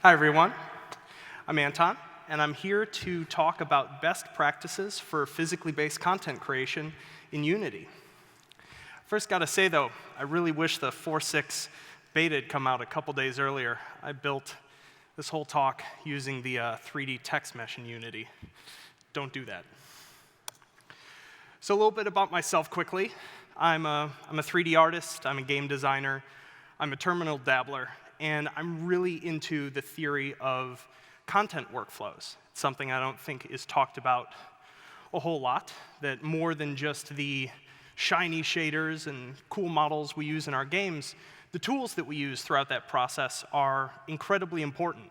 Hi, everyone. I'm Anton, and I'm here to talk about best practices for physically based content creation in Unity. First, got to say, though, I really wish the 4.6 beta had come out a couple days earlier. I built this whole talk using the 3D text mesh in Unity. Don't do that. So a little bit about myself quickly. I'm a 3D artist, I'm a game designer, I'm a terminal dabbler, and I'm really into the theory of content workflows. It's something I don't think is talked about a whole lot, that more than just the shiny shaders and cool models we use in our games, the tools that we use throughout that process are incredibly important.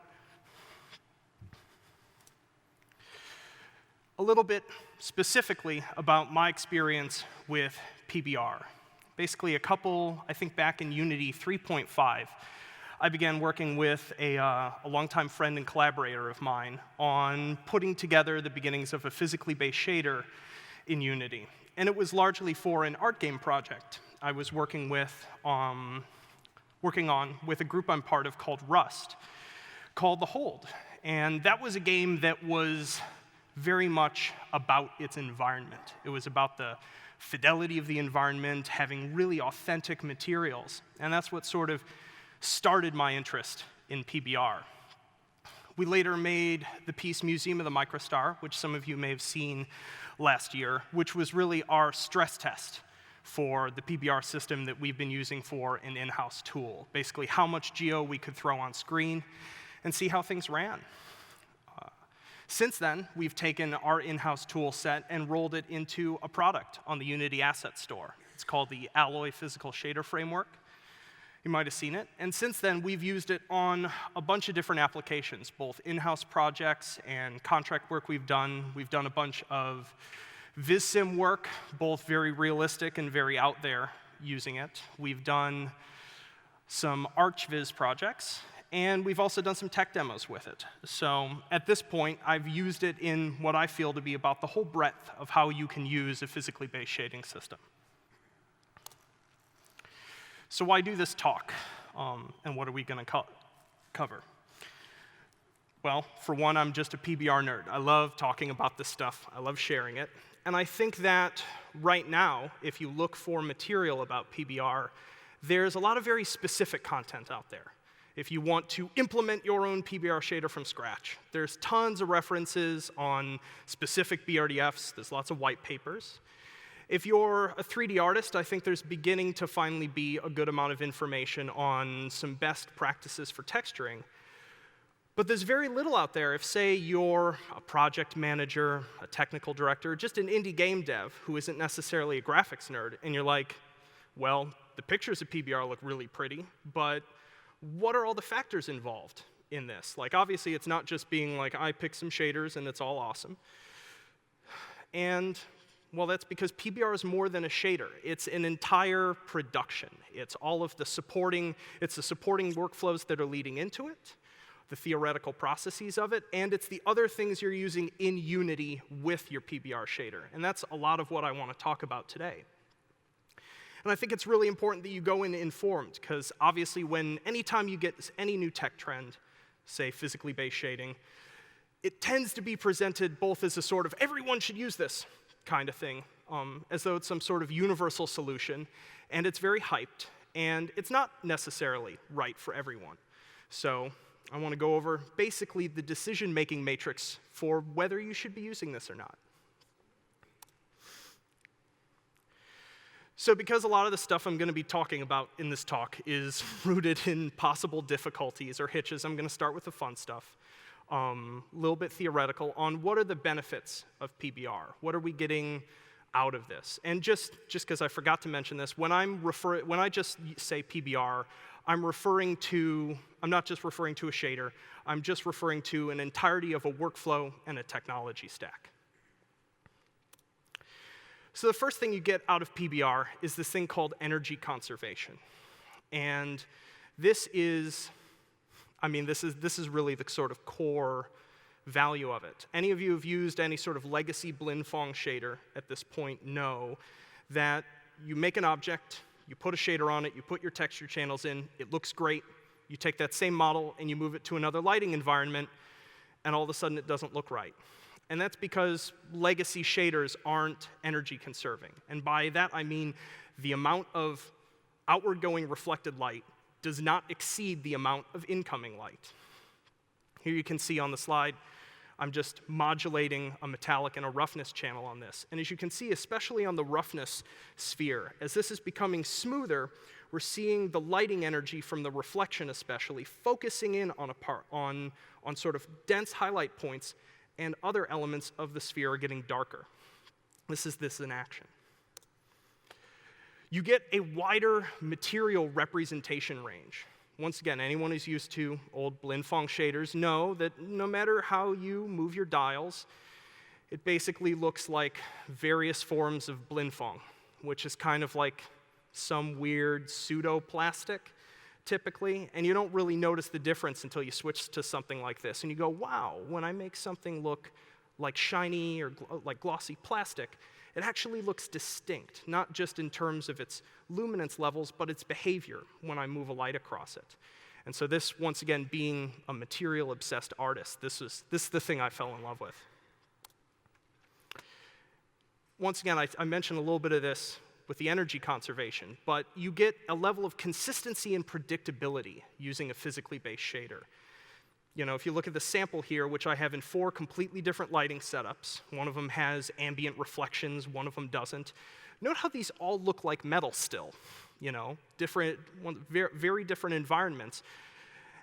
A little bit specifically about my experience with PBR. Basically, I think back in Unity 3.5, I began working with a longtime friend and collaborator of mine on putting together the beginnings of a physically based shader in Unity. And it was largely for an art game project I was working on with a group I'm part of called Rust, called The Hold. And that was a game that was very much about its environment. It was about the fidelity of the environment, having really authentic materials. And that's what sort of started my interest in PBR. We later made the piece Museum of the Microstar, which some of you may have seen last year, which was really our stress test for the PBR system that we've been using for an in-house tool. Basically, how much geo we could throw on screen and see how things ran. Since then, we've taken our in-house tool set and rolled it into a product on the Unity Asset Store. It's called the Alloy Physical Shader Framework. You might have seen it. And since then, we've used it on a bunch of different applications, both in-house projects and contract work we've done. We've done a bunch of VizSim work, both very realistic and very out there using it. We've done some ArchViz projects, and we've also done some tech demos with it. So at this point, I've used it in what I feel to be about the whole breadth of how you can use a physically based shading system. So why do this talk, and what are we going to cover? Well, for one, I'm just a PBR nerd. I love talking about this stuff. I love sharing it. And I think that right now, if you look for material about PBR, there's a lot of very specific content out there. If you want to implement your own PBR shader from scratch, there's tons of references on specific BRDFs. There's lots of white papers. If you're a 3D artist, I think there's beginning to finally be a good amount of information on some best practices for texturing. But there's very little out there if, say, you're a project manager, a technical director, just an indie game dev who isn't necessarily a graphics nerd, and you're like, well, the pictures of PBR look really pretty, but what are all the factors involved in this? Like, obviously, it's not just being like, I pick some shaders and it's all awesome. And well, that's because PBR is more than a shader. It's an entire production. It's all of the supporting workflows that are leading into it, the theoretical processes of it, and it's the other things you're using in Unity with your PBR shader. And that's a lot of what I want to talk about today. And I think it's really important that you go in informed, because obviously anytime you get any new tech trend, say physically based shading, it tends to be presented both as a sort of everyone should use this kind of thing, as though it's some sort of universal solution, and it's very hyped, and it's not necessarily right for everyone. So I want to go over basically the decision-making matrix for whether you should be using this or not. So because a lot of the stuff I'm going to be talking about in this talk is rooted in possible difficulties or hitches, I'm going to start with the fun stuff. A little bit theoretical on what are the benefits of PBR. What are we getting out of this? And just because I forgot to mention this, when I just say PBR, I'm not just referring to a shader, I'm just referring to an entirety of a workflow and a technology stack. So the first thing you get out of PBR is this thing called energy conservation. And this is really the sort of core value of it. Any of you who've used any sort of legacy Blinn-Phong shader at this point know that you make an object, you put a shader on it, you put your texture channels in, it looks great, You take that same model and you move it to another lighting environment, and all of a sudden it doesn't look right. And that's because legacy shaders aren't energy conserving. And by that I mean the amount of outward going reflected light does not exceed the amount of incoming light. Here you can see on the slide, I'm just modulating a metallic and a roughness channel on this. And as you can see, especially on the roughness sphere, as this is becoming smoother, we're seeing the lighting energy from the reflection especially focusing in on sort of dense highlight points, and other elements of the sphere are getting darker. This is in action. You get a wider material representation range. Once again, anyone who's used to old Blindfong shaders know that no matter how you move your dials, it basically looks like various forms of Blindfong, which is kind of like some weird pseudo-plastic, typically, and you don't really notice the difference until you switch to something like this, and you go, wow, when I make something look like shiny or like glossy plastic, it actually looks distinct, not just in terms of its luminance levels, but its behavior when I move a light across it. And so this, once again, being a material-obsessed artist, this is the thing I fell in love with. Once again, I mentioned a little bit of this with the energy conservation, but you get a level of consistency and predictability using a physically based shader. You know, if you look at the sample here, which I have in 4 completely different lighting setups, one of them has ambient reflections, one of them doesn't. Note how these all look like metal still, you know, very different environments.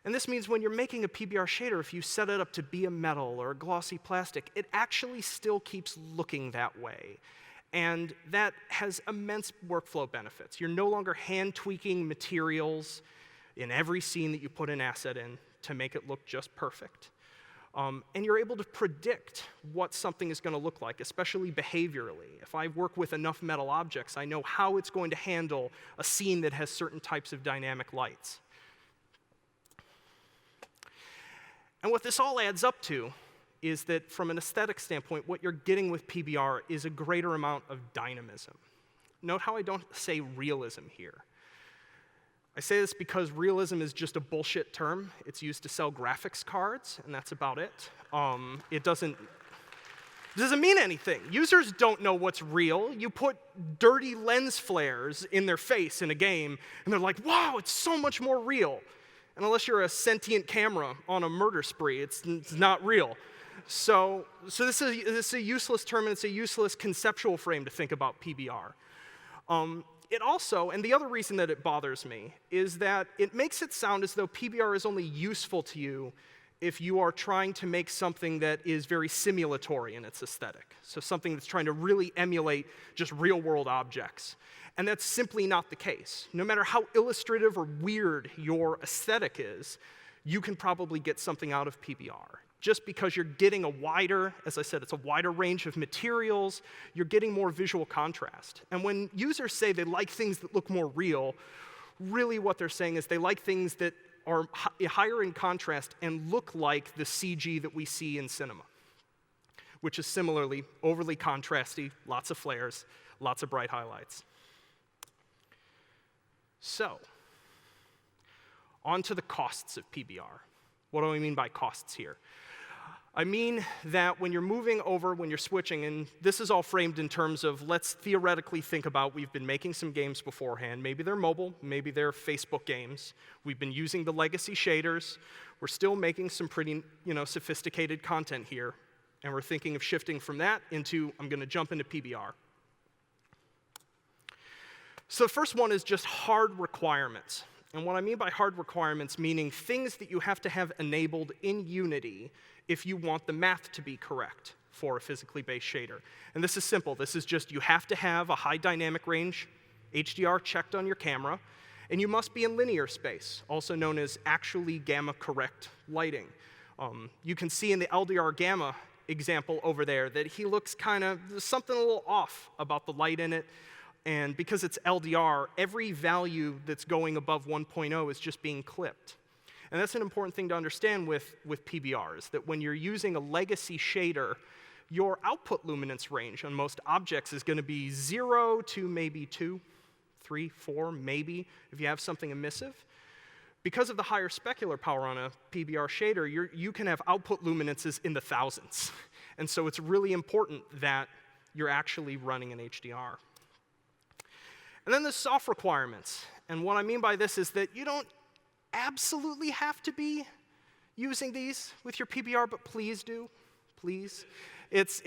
And this means when you're making a PBR shader, if you set it up to be a metal or a glossy plastic, it actually still keeps looking that way. And that has immense workflow benefits. You're no longer hand tweaking materials in every scene that you put an asset in to make it look just perfect. And you're able to predict what something is going to look like, especially behaviorally. If I work with enough metal objects, I know how it's going to handle a scene that has certain types of dynamic lights. And what this all adds up to is that from an aesthetic standpoint, what you're getting with PBR is a greater amount of dynamism. Note how I don't say realism here. I say this because realism is just a bullshit term. It's used to sell graphics cards, and that's about it. It doesn't mean anything. Users don't know what's real. You put dirty lens flares in their face in a game, and they're like, wow, it's so much more real. And unless you're a sentient camera on a murder spree, it's not real. So this is a useless term, and it's a useless conceptual frame to think about PBR. It also, and the other reason that it bothers me, is that it makes it sound as though PBR is only useful to you if you are trying to make something that is very simulatory in its aesthetic. So something that's trying to really emulate just real-world objects. And that's simply not the case. No matter how illustrative or weird your aesthetic is, you can probably get something out of PBR. Just because you're getting a wider, as I said, it's a wider range of materials, you're getting more visual contrast. And when users say they like things that look more real, really what they're saying is they like things that are higher in contrast and look like the CG that we see in cinema, which is similarly overly contrasty, lots of flares, lots of bright highlights. So, on to the costs of PBR. What do I mean by costs here? I mean that when you're moving over, when you're switching, and this is all framed in terms of let's theoretically think about we've been making some games beforehand. Maybe they're mobile, maybe they're Facebook games. We've been using the legacy shaders. We're still making some pretty sophisticated content here. And we're thinking of shifting from that into, I'm going to jump into PBR. So the first one is just hard requirements. And what I mean by hard requirements, meaning things that you have to have enabled in Unity if you want the math to be correct for a physically based shader. And this is simple. This is just you have to have a high dynamic range HDR checked on your camera, and you must be in linear space, also known as actually gamma correct lighting. You can see in the LDR gamma example over there that he looks there's something a little off about the light in it. And because it's LDR, every value that's going above 1.0 is just being clipped. And that's an important thing to understand with PBRs, that when you're using a legacy shader, your output luminance range on most objects is going to be 0 to maybe 2, 3, 4, maybe, if you have something emissive. Because of the higher specular power on a PBR shader, you can have output luminances in the thousands. And so it's really important that you're actually running an HDR. And then there's soft requirements. And what I mean by this is that you don't absolutely have to be using these with your PBR, but please do, please. This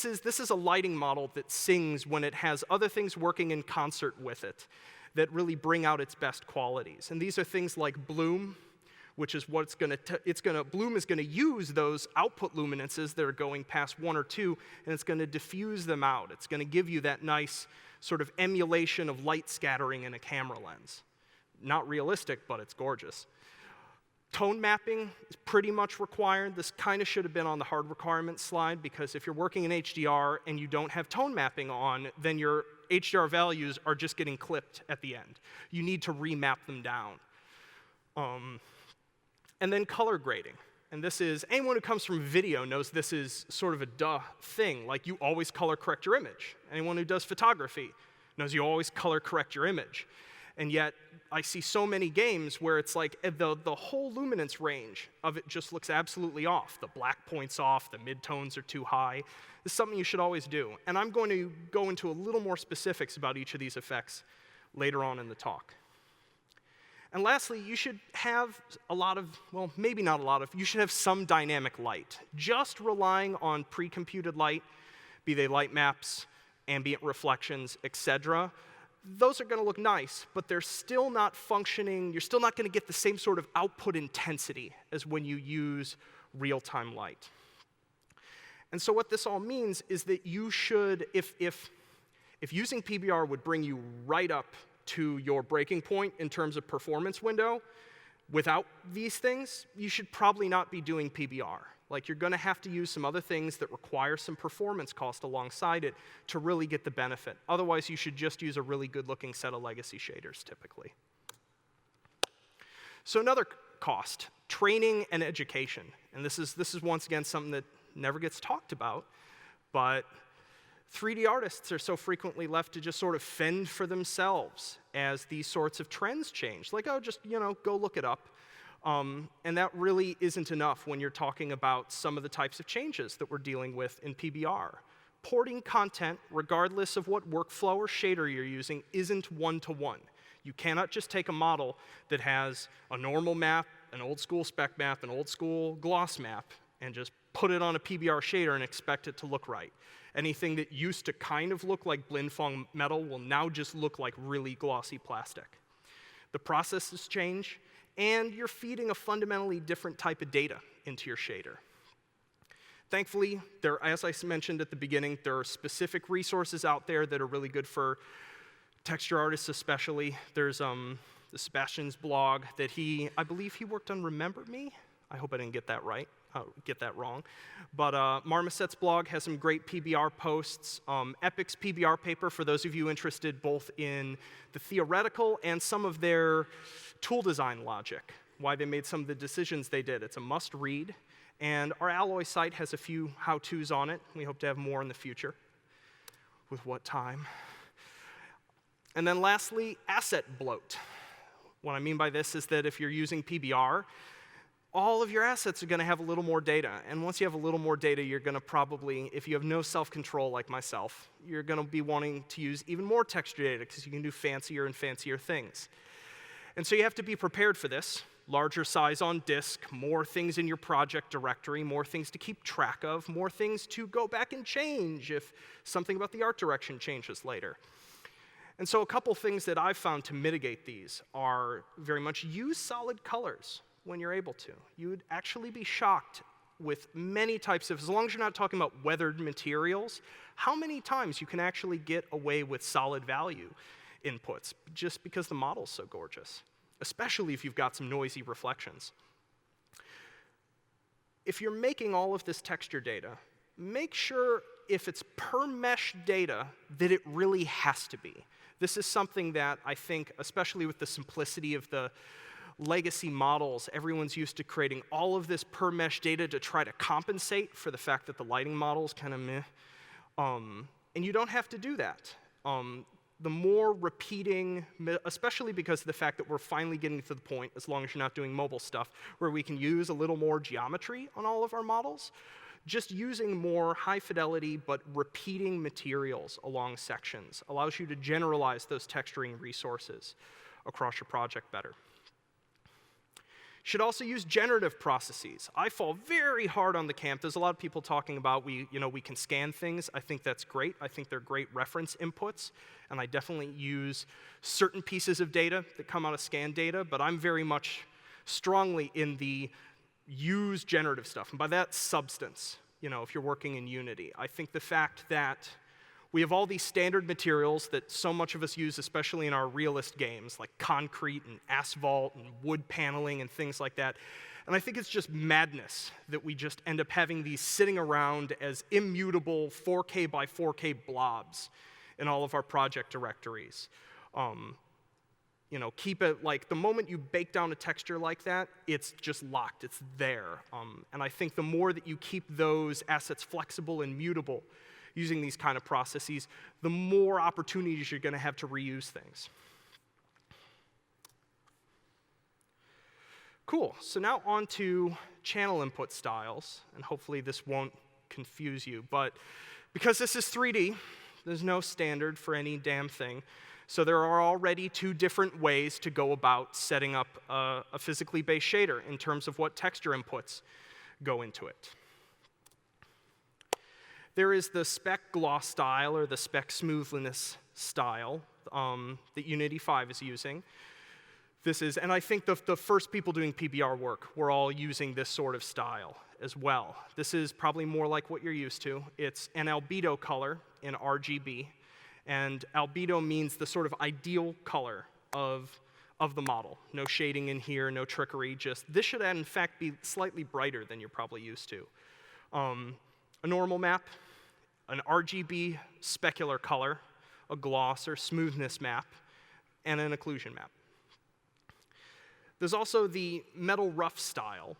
is a lighting model that sings when it has other things working in concert with it that really bring out its best qualities. And these are things like bloom, which is what bloom is going to use those output luminances that are going past 1 or 2, and it's going to diffuse them out. It's going to give you that nice sort of emulation of light scattering in a camera lens. Not realistic, but it's gorgeous. Tone mapping is pretty much required. This kind of should have been on the hard requirements slide, because if you're working in HDR and you don't have tone mapping on, then your HDR values are just getting clipped at the end. You need to remap them down. And then color grading. And this is, anyone who comes from video knows this is sort of a duh thing. Like, you always color correct your image. Anyone who does photography knows you always color correct your image. And yet, I see so many games where it's like the whole luminance range of it just looks absolutely off. The black point's off, the midtones are too high. This is something you should always do. And I'm going to go into a little more specifics about each of these effects later on in the talk. And lastly, you should have a lot of, well, maybe not a lot of, you should have some dynamic light. Just relying on pre-computed light, be they light maps, ambient reflections, etc., those are going to look nice, but they're still not functioning. You're still not going to get the same sort of output intensity as when you use real-time light. And so what this all means is that you should, if using PBR would bring you right up to your breaking point in terms of performance window, without these things, you should probably not be doing PBR. Like, you're going to have to use some other things that require some performance cost alongside it to really get the benefit. Otherwise, you should just use a really good-looking set of legacy shaders, typically. So another cost, training and education. And this is once again something that never gets talked about, but 3D artists are so frequently left to just sort of fend for themselves as these sorts of trends change. Like, oh, just, go look it up. And that really isn't enough when you're talking about some of the types of changes that we're dealing with in PBR. Porting content, regardless of what workflow or shader you're using, isn't one-to-one. You cannot just take a model that has a normal map, an old school spec map, an old school gloss map, and just put it on a PBR shader and expect it to look right. Anything that used to kind of look like blend-fong metal will now just look like really glossy plastic. The processes change, and you're feeding a fundamentally different type of data into your shader. Thankfully, as I mentioned at the beginning, there are specific resources out there that are really good for texture artists especially. There's the Sebastian's blog that I believe he worked on Remember Me? I hope I didn't get that right. Get that wrong. But Marmoset's blog has some great PBR posts. Epic's PBR paper, for those of you interested both in the theoretical and some of their tool design logic, why they made some of the decisions they did. It's a must-read. And our Alloy site has a few how-tos on it. We hope to have more in the future. With what time? And then lastly, asset bloat. What I mean by this is that if you're using PBR, all of your assets are going to have a little more data. And once you have a little more data, you're going to probably, if you have no self-control like myself, you're going to be wanting to use even more texture data because you can do fancier and fancier things. And so you have to be prepared for this. Larger size on disk, more things in your project directory, more things to keep track of, more things to go back and change if something about the art direction changes later. And so a couple things that I've found to mitigate these are very much use solid colors when you're able to. You would actually be shocked with many types of, as long as you're not talking about weathered materials, how many times you can actually get away with solid value inputs just because the model's so gorgeous, especially if you've got some noisy reflections. If you're making all of this texture data, make sure if it's per mesh data that it really has to be. This is something that I think, especially with the simplicity of the legacy models, everyone's used to creating all of this per mesh data to try to compensate for the fact that the lighting model's kind of meh. And you don't have to do that. the more repeating, especially because of the fact that we're finally getting to the point, as long as you're not doing mobile stuff, where we can use a little more geometry on all of our models, just using more high fidelity but repeating materials along sections allows you to generalize those texturing resources across your project better. Should also use generative processes. I fall very hard on the camp. There's a lot of people talking about we can scan things. I think that's great. I think they're great reference inputs, and I definitely use certain pieces of data that come out of scan data, but I'm very much strongly in the use generative stuff, and by that, substance, if you're working in Unity. I think the fact that we have all these standard materials that so much of us use, especially in our realist games, like concrete and asphalt and wood paneling and things like that. And I think it's just madness that we just end up having these sitting around as immutable 4K by 4K blobs in all of our project directories. Keep it like the moment you bake down a texture like that, it's just locked, it's there. And I think the more that you keep those assets flexible and mutable, using these kind of processes, the more opportunities you're going to have to reuse things. Cool, so now on to channel input styles, and hopefully this won't confuse you, but because this is 3D, there's no standard for any damn thing, so there are already two different ways to go about setting up a physically based shader in terms of what texture inputs go into it. There is the Spec-Gloss style, or the Spec-Smoothness style that Unity 5 is using. This is, and I think the first people doing PBR work were all using this sort of style as well. This is probably more like what you're used to. It's an albedo color in RGB, and albedo means the sort of ideal color of the model. No shading in here, no trickery, just this should in fact be slightly brighter than you're probably used to. A normal map, an RGB Specular Color, a gloss or smoothness map, and an occlusion map. There's also the metal rough style,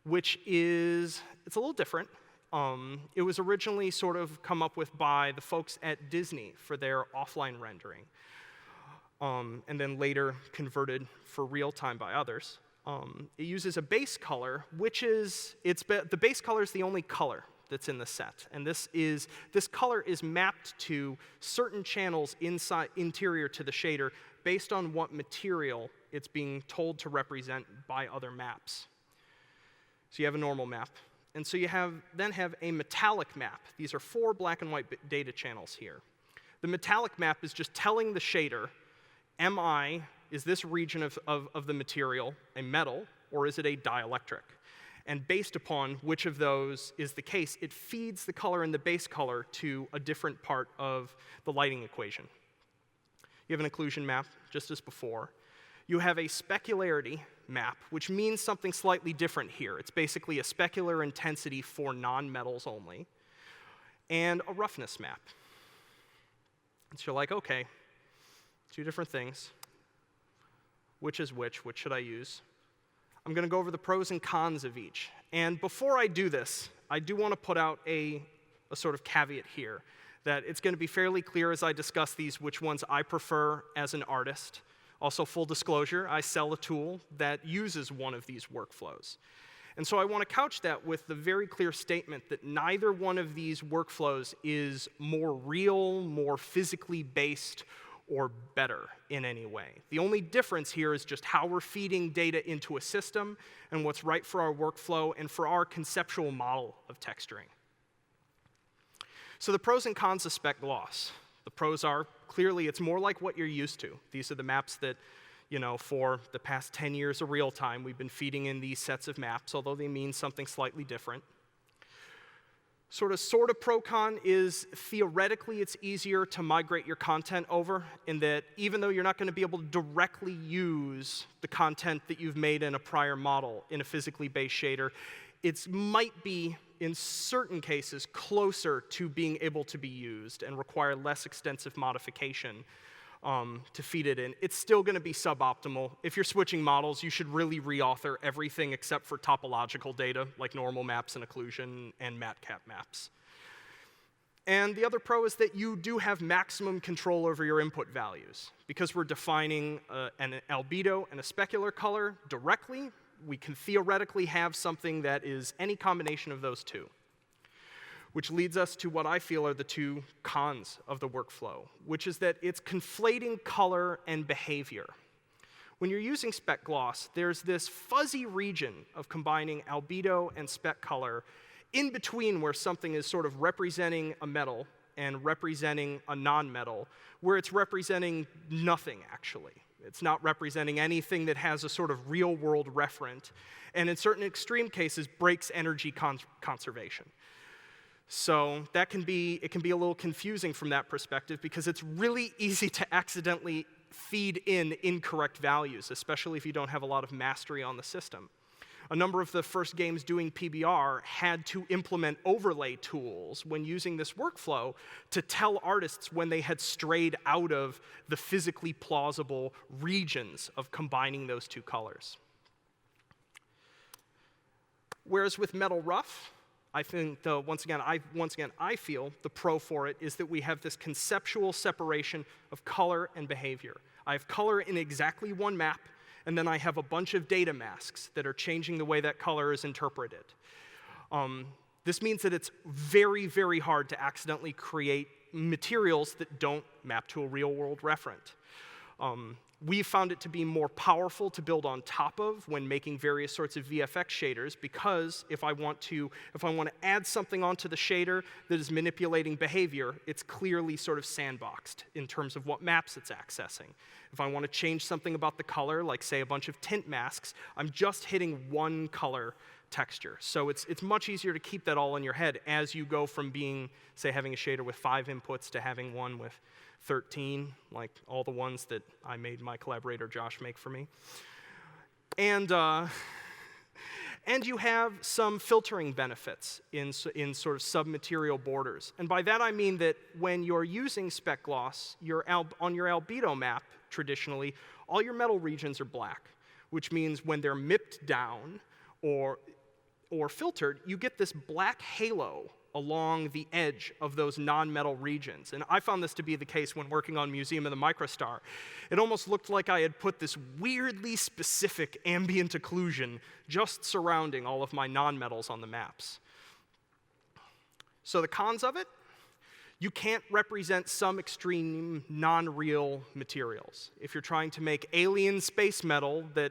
which it's a little different. It was originally sort of come up with by the folks at Disney for their offline rendering, and then later converted for real time by others. It uses a base color, which is, the base color is the only color that's in the set. And this color is mapped to certain channels interior to the shader based on what material it's being told to represent by other maps. So you have a normal map. And so you then have a metallic map. These are 4 black and white data channels here. The metallic map is just telling the shader, is this region of the material a metal, or is it a dielectric? And based upon which of those is the case, it feeds the color and the base color to a different part of the lighting equation. You have an occlusion map, just as before. You have a specularity map, which means something slightly different here. It's basically a specular intensity for non-metals only, and a roughness map. And so you're like, okay, 2 different things. Which is which should I use? I'm going to go over the pros and cons of each. And before I do this, I do want to put out a sort of caveat here, that it's going to be fairly clear as I discuss these which ones I prefer as an artist. Also, full disclosure, I sell a tool that uses one of these workflows. And so I want to couch that with the very clear statement that neither one of these workflows is more real, more physically based, or better in any way. The only difference here is just how we're feeding data into a system and what's right for our workflow and for our conceptual model of texturing. So the pros and cons of Spec-Gloss. The pros are, clearly, it's more like what you're used to. These are the maps that, for the past 10 years of real time, we've been feeding in these sets of maps, although they mean something slightly different. Sort of pro-con is, theoretically, it's easier to migrate your content over, in that even though you're not going to be able to directly use the content that you've made in a prior model in a physically based shader, it might be, in certain cases, closer to being able to be used and require less extensive modification to feed it in. It's still going to be suboptimal. If you're switching models, you should really reauthor everything except for topological data, like normal maps and occlusion and matcap maps. And the other pro is that you do have maximum control over your input values. Because we're defining an albedo and a specular color directly, we can theoretically have something that is any combination of those two. Which leads us to what I feel are the two cons of the workflow, which is that it's conflating color and behavior. When you're using Spec-Gloss, there's this fuzzy region of combining albedo and spec color in between where something is sort of representing a metal and representing a non-metal, where it's representing nothing, actually. It's not representing anything that has a sort of real-world referent, and in certain extreme cases, breaks energy conservation. So it can be a little confusing from that perspective because it's really easy to accidentally feed in incorrect values, especially if you don't have a lot of mastery on the system. A number of the first games doing PBR had to implement overlay tools when using this workflow to tell artists when they had strayed out of the physically plausible regions of combining those two colors. Whereas with Metal Rough, I think, though, once again, I feel the pro for it is that we have this conceptual separation of color and behavior. I have color in exactly one map, and then I have a bunch of data masks that are changing the way that color is interpreted. This means that it's very, very hard to accidentally create materials that don't map to a real-world referent. We found it to be more powerful to build on top of when making various sorts of VFX shaders, because if I want to add something onto the shader that is manipulating behavior, it's clearly sort of sandboxed in terms of what maps it's accessing. If I want to change something about the color, like say a bunch of tint masks, I'm just hitting one color texture. So it's much easier to keep that all in your head as you go from being, say, having a shader with 5 inputs to having one with 13, like all the ones that I made my collaborator Josh make for me. And you have some filtering benefits in sort of submaterial borders. And by that I mean that when you're using Spec-Gloss, on your albedo map, traditionally, all your metal regions are black, which means when they're mipped down or filtered, you get this black halo along the edge of those non-metal regions. And I found this to be the case when working on Museum of the Microstar. It almost looked like I had put this weirdly specific ambient occlusion just surrounding all of my non-metals on the maps. So the cons of it? You can't represent some extreme non-real materials. If you're trying to make alien space metal that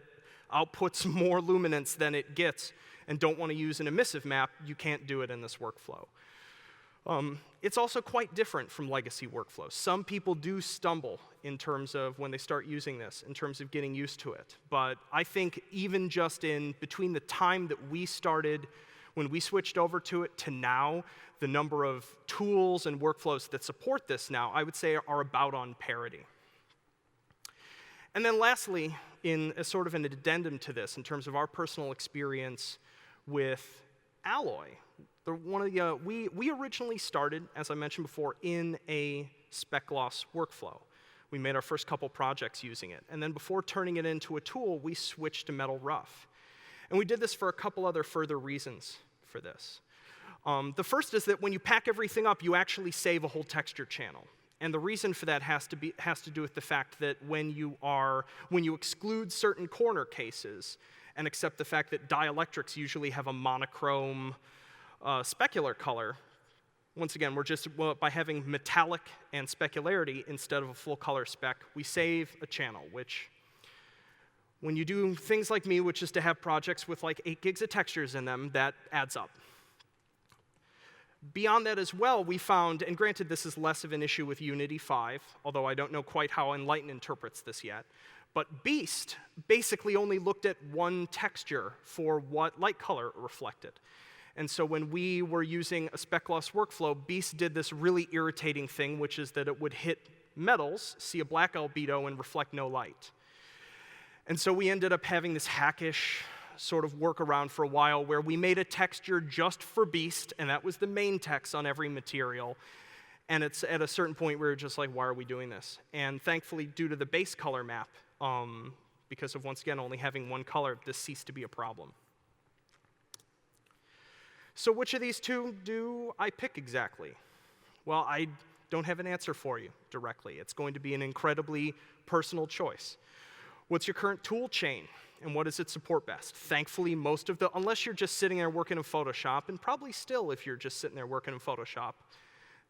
outputs more luminance than it gets, and don't want to use an emissive map, you can't do it in this workflow. It's also quite different from legacy workflows. Some people do stumble in terms of when they start using this, in terms of getting used to it. But I think even just in between the time that we started, when we switched over to it, to now, the number of tools and workflows that support this now, I would say are about on parity. And then lastly, in a sort of an addendum to this, in terms of our personal experience with alloy, we originally started, as I mentioned before, in a Spec-Gloss workflow. We made our first couple projects using it. And then before turning it into a tool, we switched to Metal Rough. And we did this for a couple other further reasons for this. The first is that when you pack everything up, you actually save a whole texture channel. And the reason for that has to do with the fact that when you exclude certain corner cases and accept the fact that dielectrics usually have a monochrome specular color, once again, by having metallic and specularity instead of a full color spec, we save a channel, which when you do things like me, which is to have projects with like 8 gigs of textures in them, that adds up. Beyond that as well, we found, and granted this is less of an issue with Unity 5, although I don't know quite how Enlighten interprets this yet, but Beast basically only looked at one texture for what light color reflected. And so when we were using a Spec-Gloss workflow, Beast did this really irritating thing, which is that it would hit metals, see a black albedo, and reflect no light. And so we ended up having this hackish sort of workaround for a while where we made a texture just for Beast, and that was the main text on every material. And it's at a certain point we were just like, why are we doing this? And thankfully, due to the BaseColor map, because of, once again, only having one color, this ceased to be a problem. So which of these two do I pick exactly? Well, I don't have an answer for you directly. It's going to be an incredibly personal choice. What's your current tool chain, and what does it support best? Thankfully, unless you're just sitting there working in Photoshop, and probably still if you're just sitting there working in Photoshop,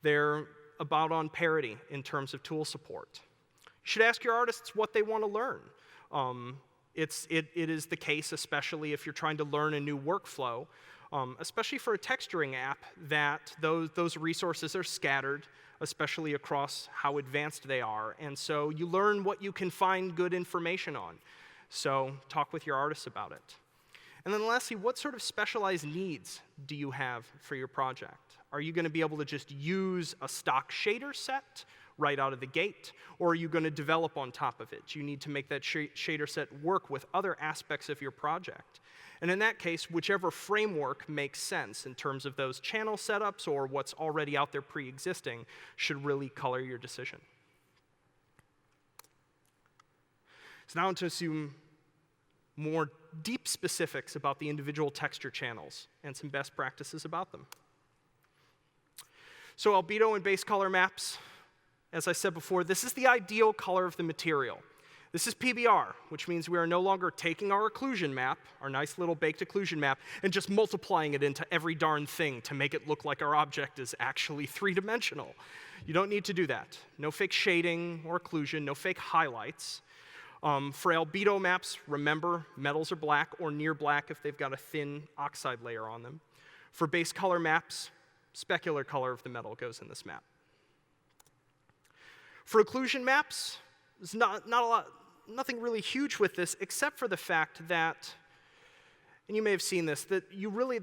they're about on parity in terms of tool support. You should ask your artists what they want to learn. It is the case, especially if you're trying to learn a new workflow, especially for a texturing app, that those resources are scattered, especially across how advanced they are. And so you learn what you can find good information on. So talk with your artists about it. And then lastly, what sort of specialized needs do you have for your project? Are you going to be able to just use a stock shader set right out of the gate, or are you going to develop on top of it? You need to make that shader set work with other aspects of your project. And in that case, whichever framework makes sense in terms of those channel setups or what's already out there pre-existing should really color your decision. So now into some more deep specifics about the individual texture channels and some best practices about them. So Albedo and BaseColor maps, as I said before, this is the ideal color of the material. This is PBR, which means we are no longer taking our occlusion map, our nice little baked occlusion map, and just multiplying it into every darn thing to make it look like our object is actually three-dimensional. You don't need to do that. No fake shading or occlusion, no fake highlights. For Albedo maps, remember, metals are black or near black if they've got a thin oxide layer on them. For BaseColor maps, specular color of the metal goes in this map. For occlusion maps, there's nothing really huge with this, except for the fact that, and you may have seen this, that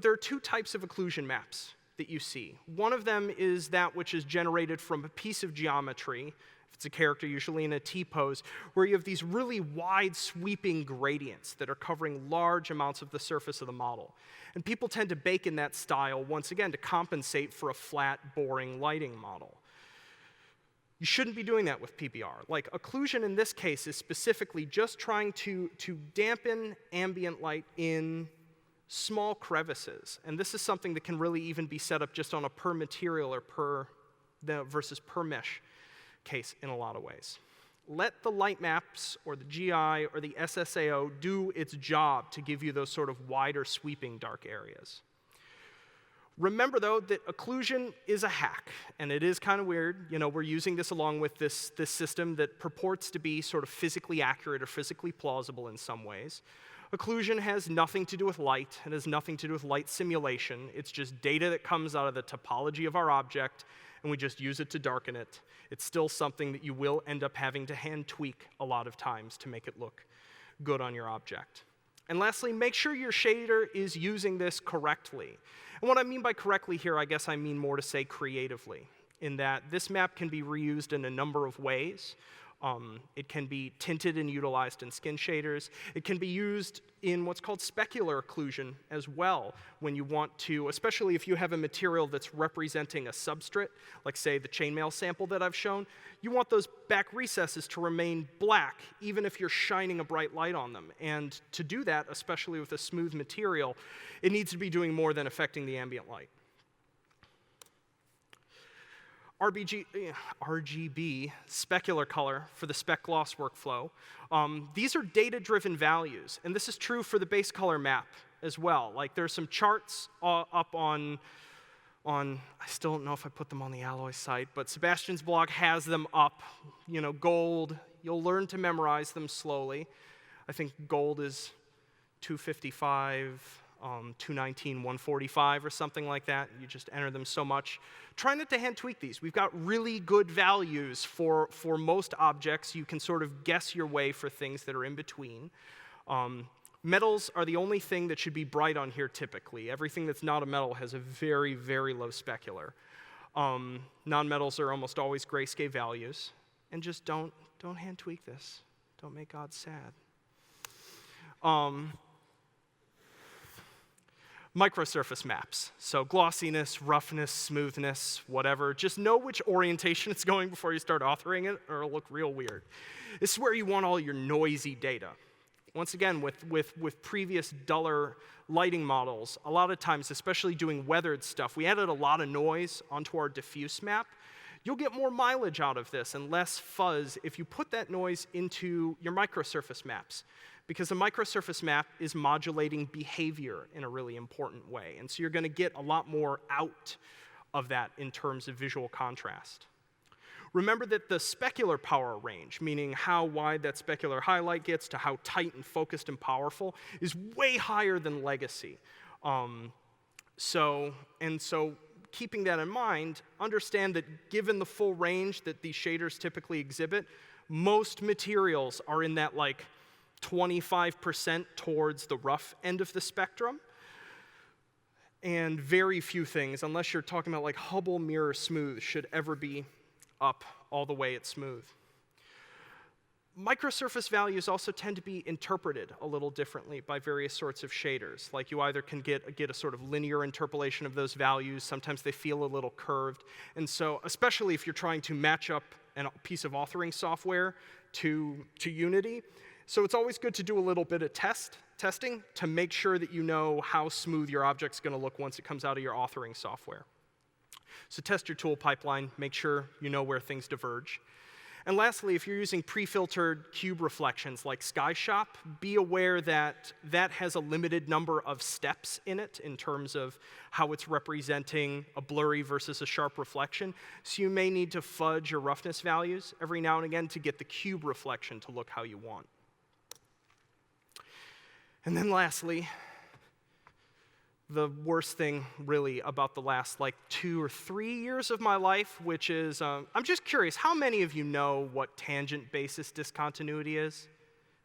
there are two types of occlusion maps that you see. One of them is that which is generated from a piece of geometry, if it's a character, usually in a T-pose, where you have these really wide sweeping gradients that are covering large amounts of the surface of the model. And people tend to bake in that style, once again, to compensate for a flat, boring lighting model. You shouldn't be doing that with PBR. Like, occlusion in this case is specifically just trying to dampen ambient light in small crevices. And this is something that can really even be set up just on a per material or versus per mesh case in a lot of ways. Let the light maps or the GI or the SSAO do its job to give you those sort of wider sweeping dark areas. Remember, though, that occlusion is a hack, and it is kind of weird. You know, we're using this along with this system that purports to be sort of physically accurate or physically plausible in some ways. Occlusion has nothing to do with light. It has nothing to do with light simulation. It's just data that comes out of the topology of our object, and we just use it to darken it. It's still something that you will end up having to hand tweak a lot of times to make it look good on your object. And lastly, make sure your shader is using this correctly. And what I mean by correctly here, I guess I mean more to say creatively, in that this map can be reused in a number of ways. It can be tinted and utilized in skin shaders. It can be used in what's called specular occlusion as well, when you want to, especially if you have a material that's representing a substrate, like say the chainmail sample that I've shown, you want those back recesses to remain black, even if you're shining a bright light on them. And to do that, especially with a smooth material, it needs to be doing more than affecting the ambient light. RGB Specular Color for the Spec-Gloss workflow. These are data-driven values, and this is true for the BaseColor map as well. Like, there's some charts up on, I still don't know if I put them on the Alloy site, but Sebastian's blog has them up. You know, gold, you'll learn to memorize them slowly. I think gold is 255. 219, 145, or something like that. You just enter them so much. Try not to hand tweak these. We've got really good values for most objects. You can sort of guess your way for things that are in between. Metals are the only thing that should be bright on here typically. Everything that's not a metal has a very, very low specular. Non-metals are almost always grayscale values. And just don't hand tweak this. Don't make God sad. Microsurface maps. So glossiness, roughness, smoothness, whatever. Just know which orientation it's going before you start authoring it, or it'll look real weird. This is where you want all your noisy data. Once again, with previous duller lighting models, a lot of times, especially doing weathered stuff, we added a lot of noise onto our diffuse map. You'll get more mileage out of this and less fuzz if you put that noise into your microsurface maps, because a microsurface map is modulating behavior in a really important way. And so you're going to get a lot more out of that in terms of visual contrast. Remember that the specular power range, meaning how wide that specular highlight gets to how tight and focused and powerful, is way higher than legacy. So keeping that in mind, understand that given the full range that these shaders typically exhibit, most materials are in that like 25% towards the rough end of the spectrum. And very few things, unless you're talking about like Hubble mirror smooth, should ever be up all the way at smooth. Microsurface values also tend to be interpreted a little differently by various sorts of shaders. Like you either can get a sort of linear interpolation of those values, sometimes they feel a little curved. And so, especially if you're trying to match up a piece of authoring software to Unity, so it's always good to do a little bit of testing to make sure that you know how smooth your object's going to look once it comes out of your authoring software. So test your tool pipeline, make sure you know where things diverge. And lastly, if you're using pre-filtered cube reflections like SkyShop, be aware that that has a limited number of steps in it in terms of how it's representing a blurry versus a sharp reflection. So you may need to fudge your roughness values every now and again to get the cube reflection to look how you want. And then lastly, the worst thing really about the last like 2 or 3 years of my life, which is, I'm just curious, how many of you know what tangent basis discontinuity is?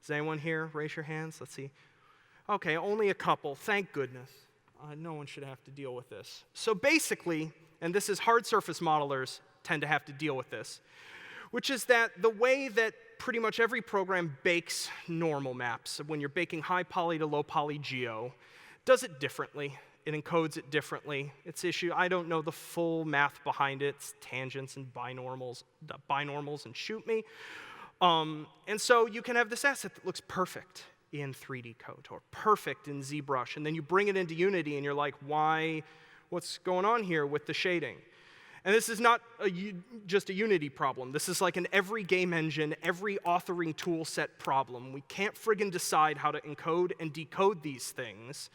Is anyone here? Raise your hands. Let's see. Okay, only a couple. Thank goodness. No one should have to deal with this. So basically, and this is hard surface modelers tend to have to deal with this, which is that the way that pretty much every program bakes normal maps, when you're baking high poly to low poly geo, does it differently. It encodes it differently. I don't know the full math behind it. It's tangents and binormals and shoot me. And so you can have this asset that looks perfect in 3D code or perfect in ZBrush, and then you bring it into Unity and you're like, what's going on here with the shading? And this is not just a Unity problem. This is like an every game engine, every authoring tool set problem. We can't friggin' decide how to encode and decode these things.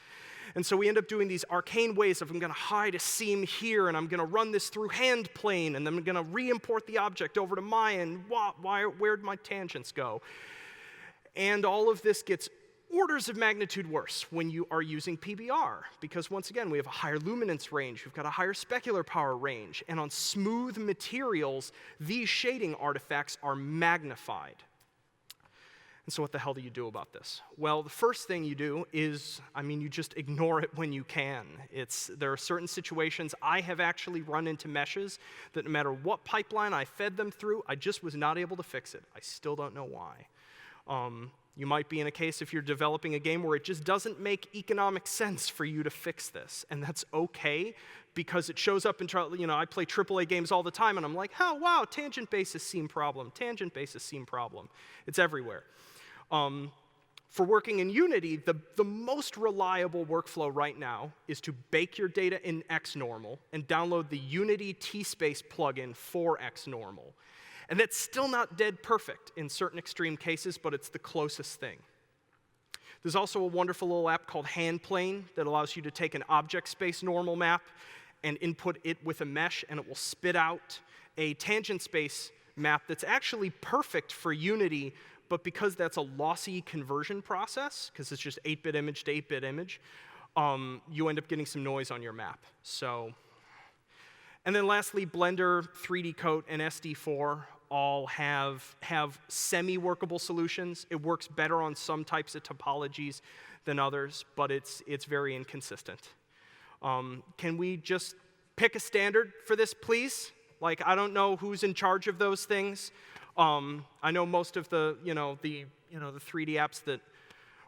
And so we end up doing these arcane ways of I'm going to hide a seam here, and I'm going to run this through hand plane, and then I'm going to re-import the object over to Maya, and where'd my tangents go? And all of this gets orders of magnitude worse when you are using PBR, because once again, we have a higher luminance range, we've got a higher specular power range, and on smooth materials, these shading artifacts are magnified. And so what the hell do you do about this? Well, the first thing you do is, you just ignore it when you can. There are certain situations I have actually run into meshes that no matter what pipeline I fed them through, I just was not able to fix it. I still don't know why. You might be in a case if you're developing a game where it just doesn't make economic sense for you to fix this, and that's okay, because it shows up in, I play AAA games all the time, and I'm like, oh, wow, tangent basis seam problem, tangent basis seam problem. It's everywhere. For working in Unity, the most reliable workflow right now is to bake your data in XNormal and download the Unity T-Space plugin for XNormal. And that's still not dead perfect in certain extreme cases, but it's the closest thing. There's also a wonderful little app called HandPlane that allows you to take an object space normal map and input it with a mesh, and it will spit out a tangent space map that's actually perfect for Unity, but because that's a lossy conversion process, because it's just 8-bit image to 8-bit image, you end up getting some noise on your map. And then lastly, Blender, 3D Coat, and SD4 all have semi-workable solutions. It works better on some types of topologies than others, but it's very inconsistent. Can we just pick a standard for this, please? Like, I don't know who's in charge of those things. I know most of the 3D apps that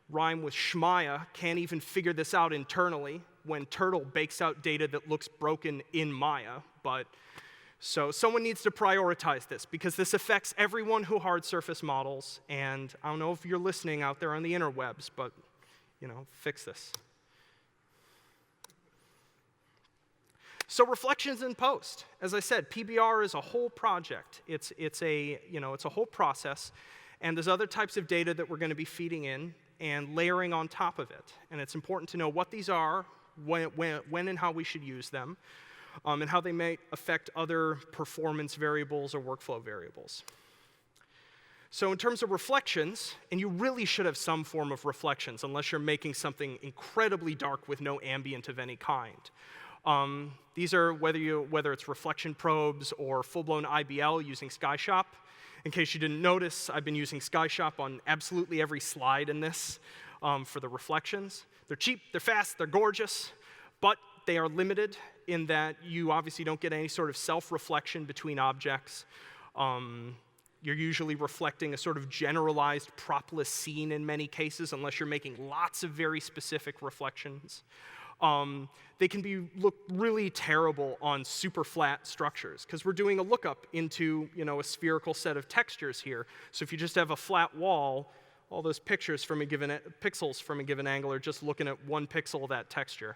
rhyme with Shmaya can't even figure this out internally when Turtle bakes out data that looks broken in Maya. But So someone needs to prioritize this, because this affects everyone who hard surface models, and I don't know if you're listening out there on the interwebs, but fix this. So reflections in post. As I said, PBR is a whole project. It's a whole process, and there's other types of data that we're going to be feeding in and layering on top of it. And it's important to know what these are, when and how we should use them, and how they may affect other performance variables or workflow variables. So in terms of reflections, and you really should have some form of reflections unless you're making something incredibly dark with no ambient of any kind. These are whether it's reflection probes or full-blown IBL using SkyShop. In case you didn't notice, I've been using SkyShop on absolutely every slide in this for the reflections. They're cheap, they're fast, they're gorgeous, but they are limited in that you obviously don't get any sort of self-reflection between objects. You're usually reflecting a sort of generalized propless scene in many cases, unless you're making lots of very specific reflections. They can look really terrible on super flat structures, because we're doing a lookup into a spherical set of textures here. So if you just have a flat wall, all those pixels from a given angle are just looking at one pixel of that texture.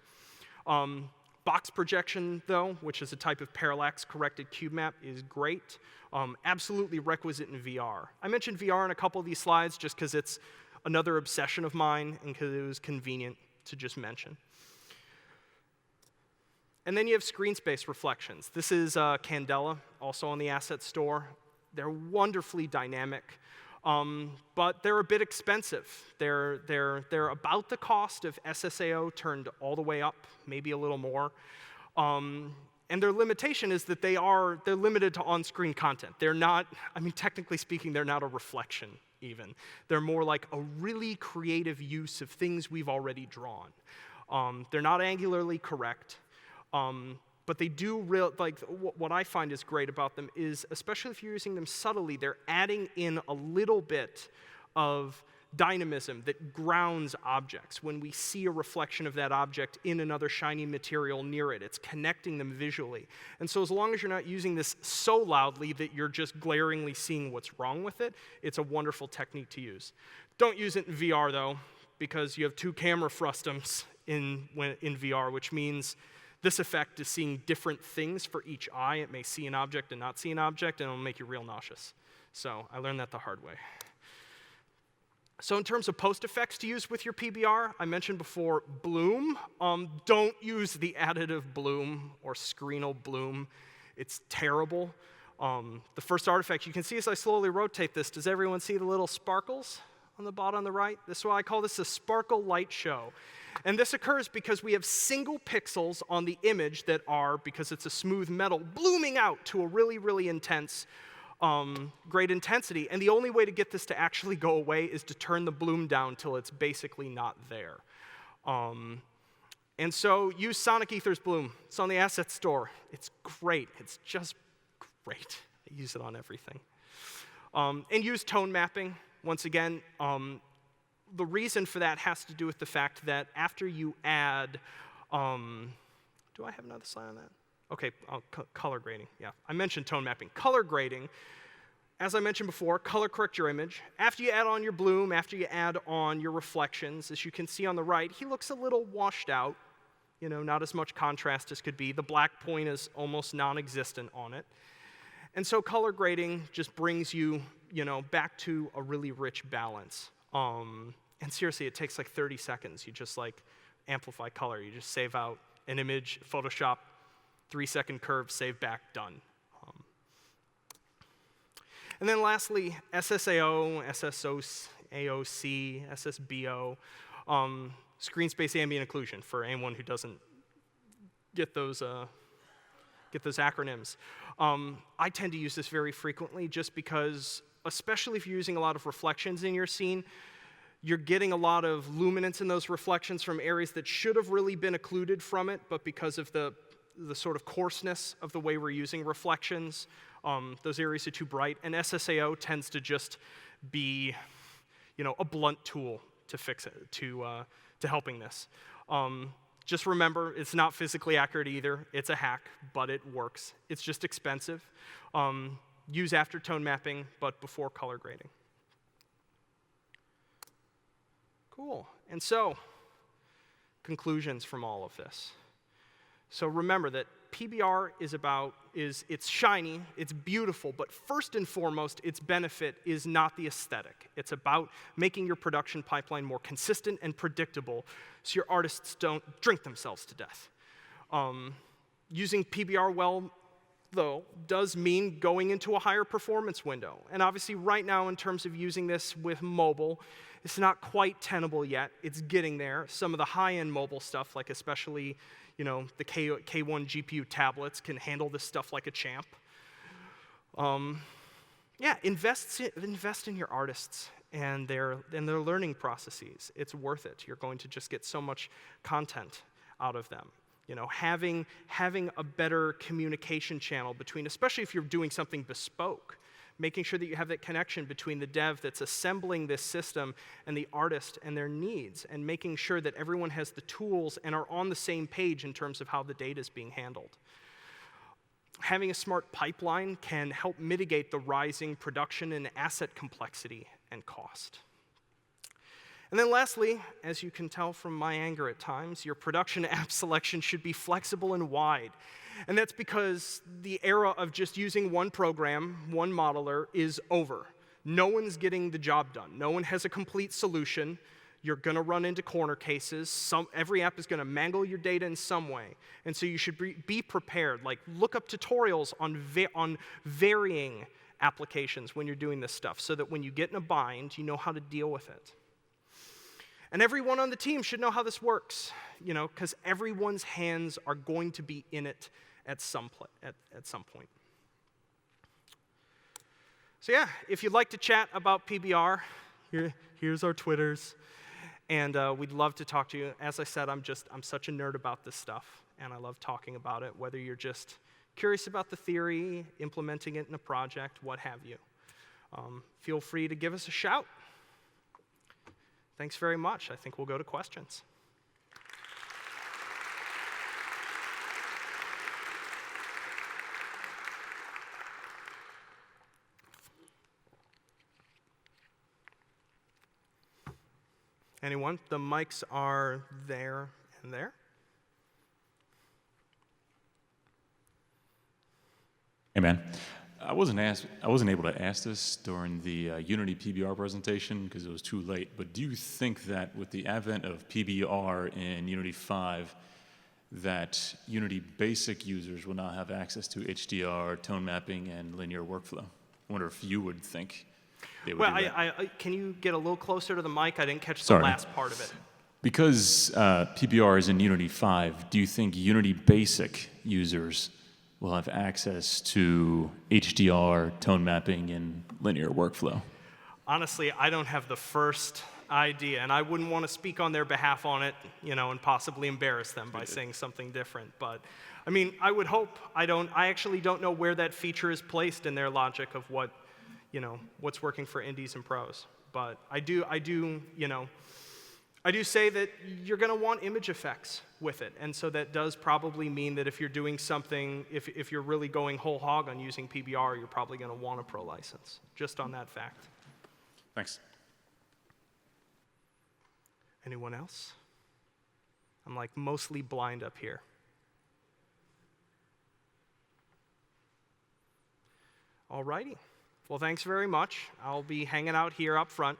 Box projection, though, which is a type of parallax-corrected cube map, is great. Absolutely requisite in VR. I mentioned VR in a couple of these slides just because it's another obsession of mine and because it was convenient to just mention. And then you have screen space reflections. This is Candela, also on the asset store. They're wonderfully dynamic, but they're a bit expensive. They're about the cost of SSAO turned all the way up, maybe a little more. And their limitation is that they're limited to on-screen content. They're not, technically speaking, they're not a reflection even. They're more like a really creative use of things we've already drawn. They're not angularly correct. But they do what I find is great about them is, especially if you're using them subtly, they're adding in a little bit of dynamism that grounds objects. When we see a reflection of that object in another shiny material near it, it's connecting them visually. And so as long as you're not using this so loudly that you're just glaringly seeing what's wrong with it, it's a wonderful technique to use. Don't use it in VR, though, because you have two camera frustums in VR, which means this effect is seeing different things for each eye. It may see an object and not see an object, and it'll make you real nauseous. So I learned that the hard way. So in terms of post effects to use with your PBR, I mentioned before bloom. Don't use the additive bloom or screenal bloom. It's terrible. The first artifact, you can see as I slowly rotate this, does everyone see the little sparkles on the bottom on the right? This is why I call this a sparkle light show. And this occurs because we have single pixels on the image that are, because it's a smooth metal, blooming out to a really, really intense, great intensity. And the only way to get this to actually go away is to turn the bloom down till it's basically not there. And so use Sonic Ether's bloom. It's on the asset store. It's great. It's just great. I use it on everything. And use tone mapping. Once again, the reason for that has to do with the fact that after you add, do I have another slide on that? Okay, color grading, yeah. I mentioned tone mapping. Color grading, as I mentioned before, color correct your image. After you add on your bloom, after you add on your reflections, as you can see on the right, he looks a little washed out, not as much contrast as could be. The black point is almost non-existent on it. And so color grading just brings you, back to a really rich balance. And seriously, it takes like 30 seconds. You just amplify color. You just save out an image, Photoshop, 3-second curve, save back, done. And then lastly, SSAO, SSAOC, SSBO, screen space ambient occlusion for anyone who doesn't get those acronyms. I tend to use this very frequently just because, especially if you're using a lot of reflections in your scene, you're getting a lot of luminance in those reflections from areas that should have really been occluded from it, but because of the sort of coarseness of the way we're using reflections, those areas are too bright. And SSAO tends to just be, a blunt tool to fix it, to helping this. Just remember, it's not physically accurate either. It's a hack, but it works. It's just expensive. Use aftertone mapping, but before color grading. Cool. And so, conclusions from all of this. So remember that PBR it's shiny, it's beautiful, but first and foremost, its benefit is not the aesthetic. It's about making your production pipeline more consistent and predictable so your artists don't drink themselves to death. Using PBR well, though, does mean going into a higher performance window. And obviously, right now, in terms of using this with mobile, it's not quite tenable yet. It's getting there. Some of the high-end mobile stuff, like especially the K1 GPU tablets, can handle this stuff like a champ. Yeah, invest in your artists and their learning processes. It's worth it. You're going to just get so much content out of them. Having a better communication channel between, especially if you're doing something bespoke, making sure that you have that connection between the dev that's assembling this system and the artist and their needs, and making sure that everyone has the tools and are on the same page in terms of how the data is being handled. Having a smart pipeline can help mitigate the rising production and asset complexity and cost. And then lastly, as you can tell from my anger at times, your production app selection should be flexible and wide. And that's because the era of just using one program, one modeler, is over. No one's getting the job done. No one has a complete solution. You're going to run into corner cases. Every app is going to mangle your data in some way. And so you should be prepared. Like, look up tutorials on varying applications when you're doing this stuff, so that when you get in a bind, you know how to deal with it. And everyone on the team should know how this works, because everyone's hands are going to be in it at some point. So yeah, if you'd like to chat about PBR, here's our Twitters, and we'd love to talk to you. As I said, I'm such a nerd about this stuff, and I love talking about it, whether you're just curious about the theory, implementing it in a project, what have you. Feel free to give us a shout. Thanks very much. I think we'll go to questions. Anyone? The mics are there and there. Hey, man. I wasn't able to ask this during the Unity PBR presentation because it was too late, but do you think that with the advent of PBR in Unity 5, that Unity basic users will now have access to HDR, tone mapping, and linear workflow? I wonder if you would think they would do that. Can you get a little closer to the mic? I didn't catch the last part of it. Because PBR is in Unity 5, do you think Unity basic users will have access to HDR, tone mapping, and linear workflow? Honestly, I don't have the first idea, and I wouldn't want to speak on their behalf on it, and possibly embarrass them by saying something different. But I mean, I would hope. I actually don't know where that feature is placed in their logic of what's working for indies and pros. But I do say that you're going to want image effects with it, and so that does probably mean that if you're doing something, if you're really going whole hog on using PBR, you're probably going to want a pro license, just on that fact. Thanks. Anyone else? I'm like mostly blind up here. All righty. Well, thanks very much. I'll be hanging out here up front.